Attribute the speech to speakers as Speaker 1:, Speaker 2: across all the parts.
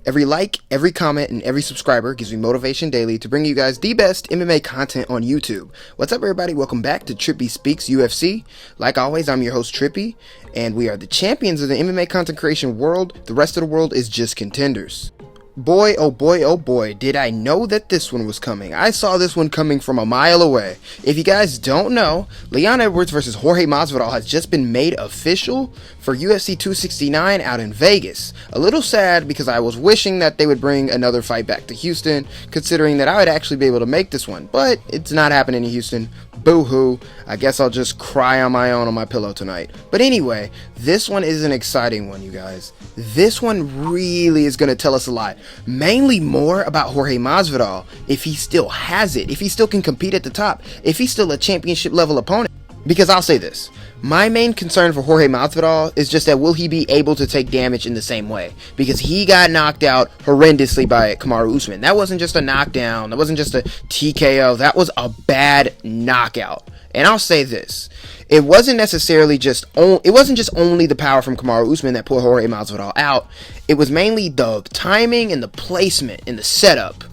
Speaker 1: Every like, every comment, and every subscriber gives me motivation daily to bring you guys the best MMA content on YouTube. What's up, everybody? Welcome back to Trippy Speaks UFC. Like always, I'm your host, Trippy, and we are the champions of the MMA content creation world. The rest of the world is just contenders. Boy, oh boy, oh boy, did I know that this one was coming. I saw this one coming from a mile away. If you guys don't know, Leon Edwards versus Jorge Masvidal has just been made official for UFC 269 out in Vegas. A little sad because I was wishing that they would bring another fight back to Houston, considering that I would actually be able to make this one, but it's not happening in Houston. Boo-hoo. I guess I'll just cry on my own on my pillow tonight. But anyway, this one is an exciting one, you guys. This one really is going to tell us a lot. Mainly more about Jorge Masvidal, if he still has it, if he still can compete at the top, if he's still a championship level opponent. Because I'll say this, my main concern for Jorge Masvidal is just that will he be able to take damage in the same way? Because he got knocked out horrendously by Kamaru Usman. That wasn't just a knockdown, that wasn't just a TKO, that was a bad knockout. And I'll say this, it wasn't necessarily just only the power from Kamaru Usman that put Jorge Masvidal out. It was mainly the timing and the placement and the setup.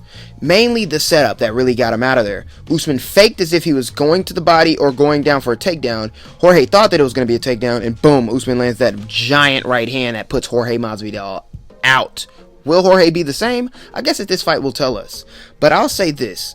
Speaker 1: Mainly the setup that really got him out of there. Usman faked as if he was going to the body or going down for a takedown. Jorge thought that it was going to be a takedown, and boom, Usman lands that giant right hand that puts Jorge Masvidal out. Will Jorge be the same? I guess that this fight will tell us. But I'll say this.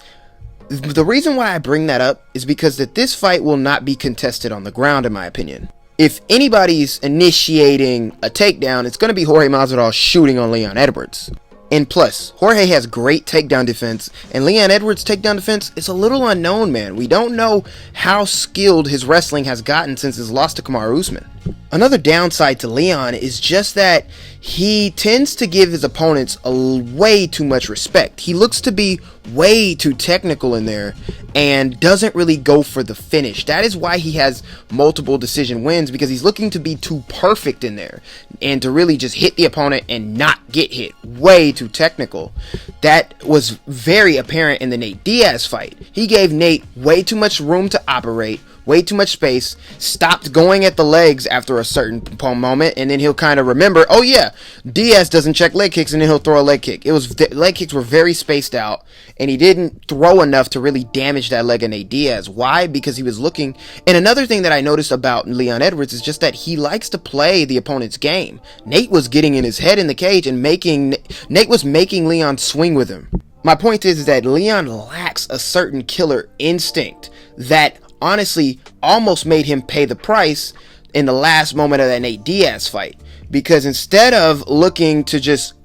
Speaker 1: The reason why I bring that up is because that this fight will not be contested on the ground, in my opinion. If anybody's initiating a takedown, it's going to be Jorge Masvidal shooting on Leon Edwards. And plus, Jorge has great takedown defense, and Leon Edwards' takedown defense is a little unknown, man. We don't know how skilled his wrestling has gotten since his loss to Kamaru Usman. Another downside to Leon is just that he tends to give his opponents way too much respect. He looks to be way too technical in there and doesn't really go for the finish. That is why he has multiple decision wins, because he's looking to be too perfect in there and to really just hit the opponent and not get hit. Way too technical. That was very apparent in the Nate Diaz fight. He gave Nate way too much room to operate, way too much space, stopped going at the legs after a certain moment, and then he'll kind of remember, oh yeah, Diaz doesn't check leg kicks, and then he'll throw a leg kick. Leg kicks were very spaced out, and he didn't throw enough to really damage that leg of Nate Diaz. Why? Because he was looking. And another thing that I noticed about Leon Edwards is just that he likes to play the opponent's game. Nate was getting in his head in the cage and Nate was making Leon swing with him. My point is that Leon lacks a certain killer instinct that honestly almost made him pay the price in the last moment of that Nate Diaz fight, because instead of looking to just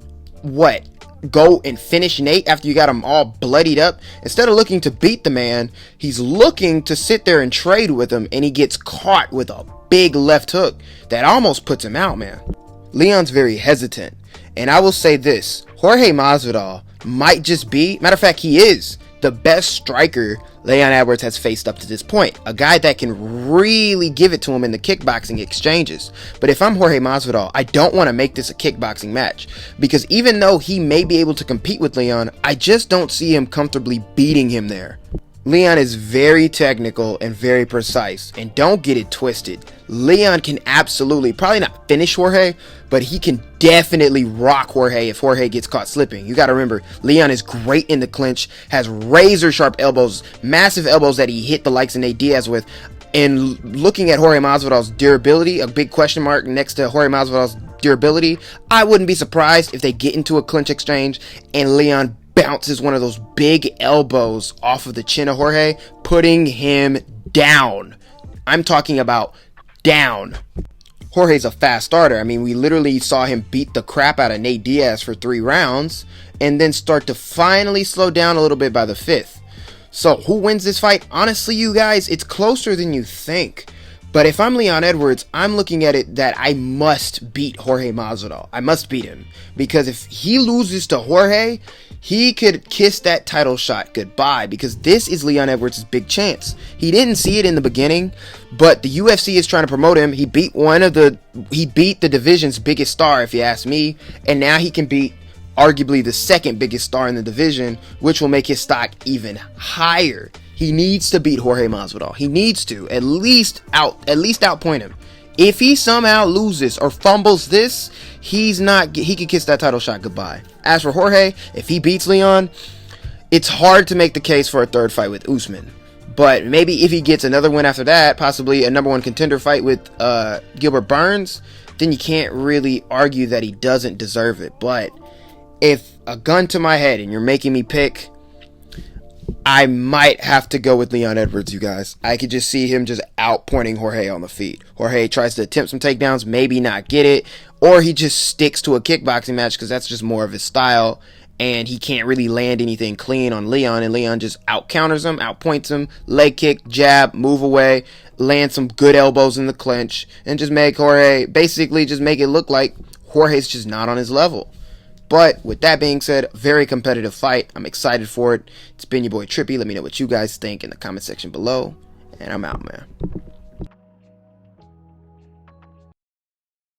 Speaker 1: go and finish Nate after you got him all bloodied up, instead of looking to beat the man, he's looking to sit there and trade with him, and he gets caught with a big left hook that almost puts him out, man. Leon's very hesitant, and I will say this, Jorge Masvidal might just be, matter of fact, he is the best striker Leon Edwards has faced up to this point. A guy that can really give it to him in the kickboxing exchanges. But if I'm Jorge Masvidal, I don't want to make this a kickboxing match, because even though he may be able to compete with Leon, I just don't see him comfortably beating him there. Leon is very technical and very precise, and don't get it twisted. Leon can absolutely, probably not finish Jorge, but he can definitely rock Jorge if Jorge gets caught slipping. You got to remember, Leon is great in the clinch, has razor sharp elbows, massive elbows that he hit the likes of Nate Diaz with. And looking at Jorge Masvidal's durability, a big question mark next to Jorge Masvidal's durability, I wouldn't be surprised if they get into a clinch exchange and Leon bounces one of those big elbows off of the chin of Jorge, putting him down. I'm talking about down. Jorge's a fast starter. I mean, we literally saw him beat the crap out of Nate Diaz for 3 rounds and then start to finally slow down a little bit by the 5th. So who wins this fight? Honestly, you guys, it's closer than you think. But if I'm Leon Edwards, I'm looking at it that I must beat Jorge Masvidal. I must beat him, because if he loses to Jorge, he could kiss that title shot goodbye, because this is Leon Edwards' big chance. He didn't see it in the beginning, but the UFC is trying to promote him. He beat the division's biggest star, if you ask me, and now he can beat arguably the second biggest star in the division, which will make his stock even higher. He needs to beat Jorge Masvidal. He needs to at least outpoint him. If he somehow loses or fumbles this, he could kiss that title shot goodbye. As for Jorge, if he beats Leon, it's hard to make the case for a third fight with Usman. But maybe if he gets another win after that, possibly a number one contender fight with Gilbert Burns, then you can't really argue that he doesn't deserve it. But if a gun to my head and you're making me pick, I might have to go with Leon Edwards, you guys. I could just see him just outpointing Jorge on the feet. Jorge tries to attempt some takedowns, maybe not get it, or he just sticks to a kickboxing match because that's just more of his style, and he can't really land anything clean on Leon, and Leon just out-counters him, outpoints him, leg kick, jab, move away, land some good elbows in the clinch, and just make Jorge, basically just make it look like Jorge's just not on his level. But with that being said, very competitive fight. I'm excited for it. It's been your boy Trippy. Let me know what you guys think in the comment section below. And I'm out, man.